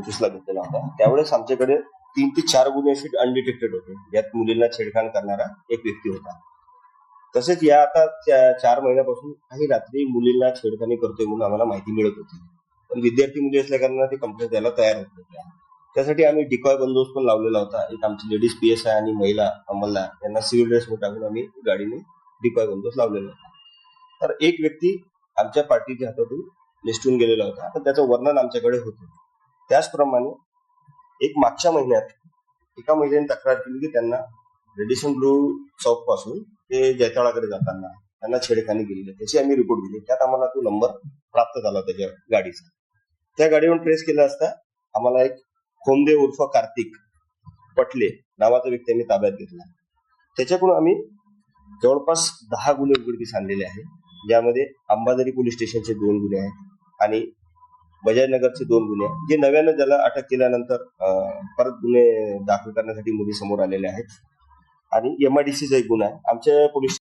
2025ला घेतलेला होता. त्यावेळेस आमच्याकडे 3 ते 4 गुन्हे असे अनडिटेक्टेड होते, यात मुलींना छेडखाण करणारा एक व्यक्ती होता. तसेच या आता 4 महिन्यापासून काही रात्री मुलींना छेडखानी करतोय म्हणून आम्हाला माहिती मिळत होती, पण विद्यार्थी मुली असल्या कारणाने ते कंप्लेंट द्यायला तयार होत होत्या. त्यासाठी आम्ही डिकॉय बंदोबस्त पण लावलेला होता. एक आमची लेडीज PSI आणि महिला अंमलदार यांना सिव्हिल ड्रेसमध्ये टाकून आम्ही गाडीने डिकॉय बंदोबस्त लावलेला होता. तर एक व्यक्ती आमच्या पार्टीच्या हातातून निसटून गेलेला होता, तर त्याचं वर्णन आमच्याकडे होतं. त्याचप्रमाणे एक मागच्या महिन्यात एका महिलेने तक्रार केली की त्यांना रेडिसन ब्लू चौक पासून ते जैताळाकडे जाताना त्यांना छेडखानी केली. त्याची आम्ही रिपोर्ट दिली. त्यात आम्हाला तो नंबर प्राप्त झाला त्याच्या गाडीचा. त्या गाडीवर ट्रेस केला असता आम्हाला एक खोमदे उर्फ कार्तिक पटले नावाचा व्यक्ती आम्ही ताब्यात घेतला. त्याच्याकडून आम्ही जवळपास 10 गुन्हे उघडकीस आणलेले आहेत, ज्यामध्ये अंबाझरी पोलीस स्टेशनचे 2 गुन्हे आहेत आणि बजाजनगरचे 2 गुन्हे आहेत, जे नव्यानं ज्याला अटक केल्यानंतर परत गुन्हे दाखल करण्यासाठी मुली समोर आलेले आहेत. आणि MIDCचा एक गुन्हा आहे. आमच्या पोलीस